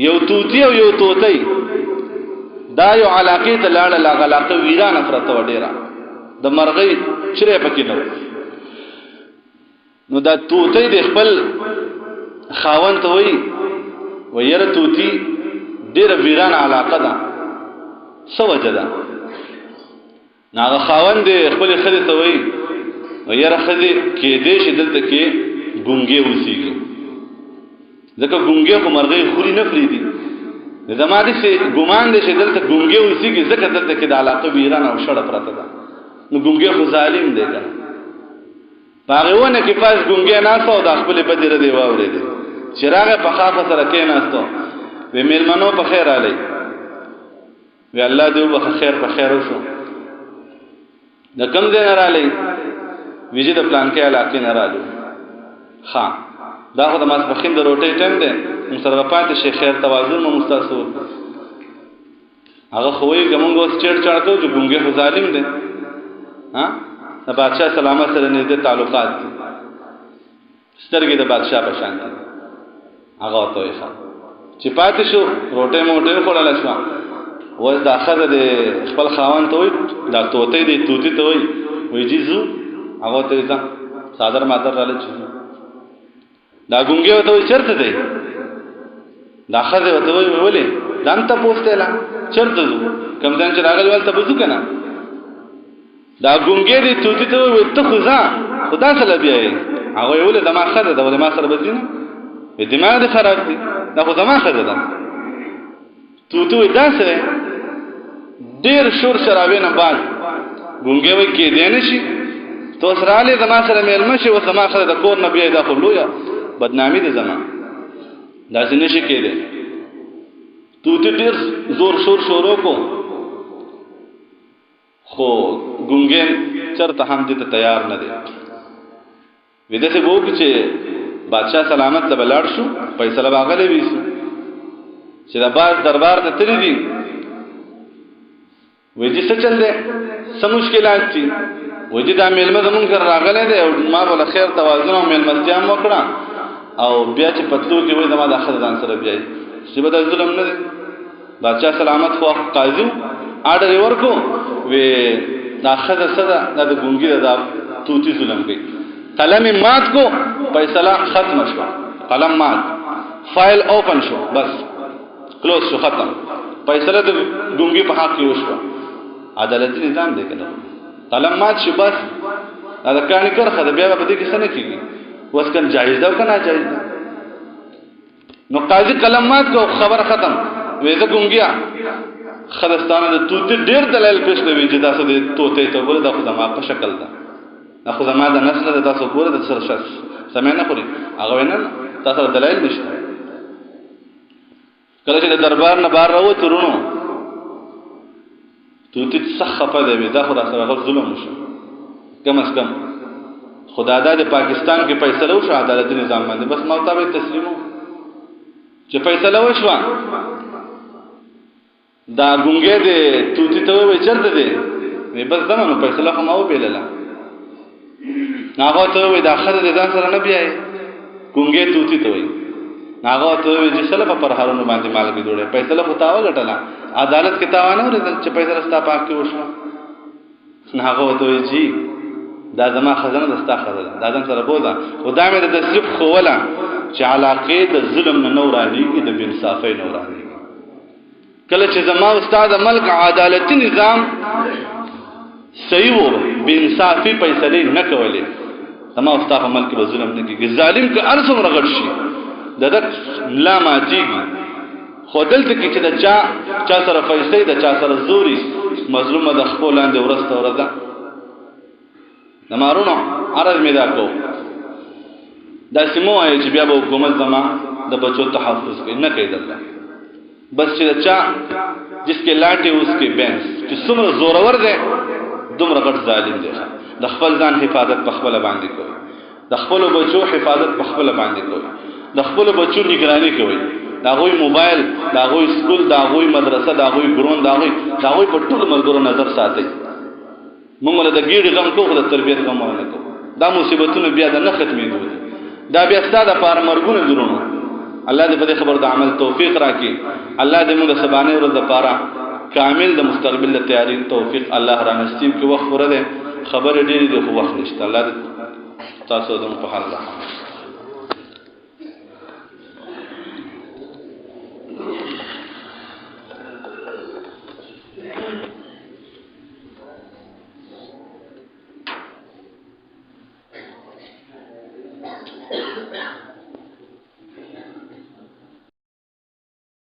یو توتی او یو توتی دا یو علاقه ته لاړه لا علاقه ویران افرته وډیرا د مرغۍ چره پکې نو دا توتی د خپل خاوند ته وای ويره توتی ډیره ویران علاقه ده سو وجدا ناغه خاوند خپل خدي ته وای ويره خدي کې دې شدت کې ګونګي وسیږي ځکه ګونګي کو مرغۍ خوري نه فریدي زماده سي ګمان دې شدت ته ګونګي وسیږي ځکه دلته کې د علاقه ویران او شړه پرته ده نو ګونګي خو ظالم دی کنه باغونه کې پاس ګونګي نه سو د خپل بدره دی واورې دي چراغ په خافه سره کې ناستو و میلمنو په خیر علي وی الله دې په خیر په خیر وشو د کم دې نه رالي ویجه د پلان کې علاقه نه رالو ها دا خو د ماسپخین د روټي ټیم دی مسره پاتې شي خیر توازن مو مستاسو هغه خوې کومه اوس چړ چړ کو چې ګونګه خو ظالم دی ها د بادشاہ سلامت سره نږدې تعلقات دي سترګې د بادشاہ په شان دي هغه توي ښه چې پاتې شو روټي موټي خورل شو وځ د اخره د خپل خاوند ته وي دا توته دي توتی ته وي وي جیزو هغه ته ځه صادر مادر راځي دا ګونګه ته چرته دی دا اخره ته وي ولې دانته پوسټه لا چرته زو کم ځان چې راغلی ولته بزو کنه دا ګونګه دي توتی ته وي ته خدا سره بیا هغه ولې د ما خره دا ولې ما سره بزینه دماغ دې خراب دي دا خو زما خره ده توتی دا سره ډیر شور شرابینه بعد ګونګه وي کې دی نه شي تو سره علي زما سره مېلمه شي او زما خره د کور نه بیا دا خو لویا بدنامي دي زما دا څنګه شي کېده توتی ډیر زور شور شروع کو خو ګونګه چرته هم دې ته تیار نه دي ودا سه وو چې بادشاہ سلامت ته بلاړ شو فیصله واغله ویسو چې د باز دربار ته تری دي وېږي څه چل دي سم مشکلات دي وېږي دا میلمه زمون کر راغله دي او ما ول خیر توازن او میلمستیا مو کړه او بیا چې پتلو کې وې زما د اخر ځان سره بیا چې به د ظلم نه دي بادشاہ سلامت خو قاضي آرډر ورکو وې دا خزه صدا د ګونګي د توتی ظلم کوي قلم مات کو فیصله ختم شو قلم مات فایل اوپن شو بس کلوز شو ختم فیصله د ګونګي په حق کې وشو عدالت نظام دی کنه قلم مات شو بس دا کانی کر خدای بیا په دې کې څه نه کیږي وس کن جایز ده کنه جایز ده نو قاضي قلم مات کو خبر ختم وېزه ګونګیا خدستانه د توتی ډیر دلایل پیش کوي چې تاسو د توته ته ګوره د خدما په شکل ده اخو زما د نسل د تاسو ګوره د سر شخص سمې نه خوري هغه وینل تاسو دلایل نشته کله چې د دربار نه بار راو ترونو توتی څخه په دې دا خو سره ظلم وشو کم از کم خدا د پاکستان کې فیصله وشو عدالت نظام باندې بس مطابق تسلیمو چې فیصله وشو دا ګونګه دې توتی ته وې چرته دې وې بس زمونږ فیصله خو ما و پیلله ناغه ته وې دا خره دې ځان سره نه بیاي ګونګه توتی ته وې ناغه ته وې چې سره په پرهارونو باندې مال کې جوړه فیصله خو تاو غټلا عدالت کې تاوانه ورته چې فیصله ستا پاک کې وشو ناغه ته وې جی دا زما خزانه دستا خزانه دا ځان سره بوزا خدا مې د تصدیق خو ولا چې علاقه د ظلم نه نور راځي د انصافي نور راځي کله چې زما استاد ملک عدالتي نظام صحیح وو بانصافي فیصله نه کولې زما استاد ملک به ظلم نه کوي ظالم که ارسم رغړ شي ددک لا ماتيږي خودل ته کې چې د چا سره فیصله د چا سره زوري مظلومه د خپل لاندې ورسته ورده نمارونو عرض می دا کو دا سمو آئی چې بیا به حکومت زما د بچو تحفظ کوي نه کوي دلته بس چې چا جس کې لاټي اوس کې بینس چې څومره زورور دی دومره غټ ظالم دی د خپل ځان حفاظت په خپل باندې کوي د خپل بچو حفاظت په خپل باندې کوي د خپل بچو نگرانی کوي دا غوي موبایل دا غوي سکول دا غوي مدرسه دا غوي ګرون دا غوي په ټول ملګرو نظر ساتي موږ له د ګیډ غم کوو د تربيت غم نه کوو دا مصیبتونه بیا د نه ختمېدو دا بیا ستاده پر مرګونه درونو الله دې په دې خبر د عمل توفیق راکړي الله دې موږ سبانه ورځ لپاره کامل د مستقبل له تیاری توفیق الله را نصیب کړي وخت ورته خبر ډېری د خو وخت نشته الله دې تاسو د په حال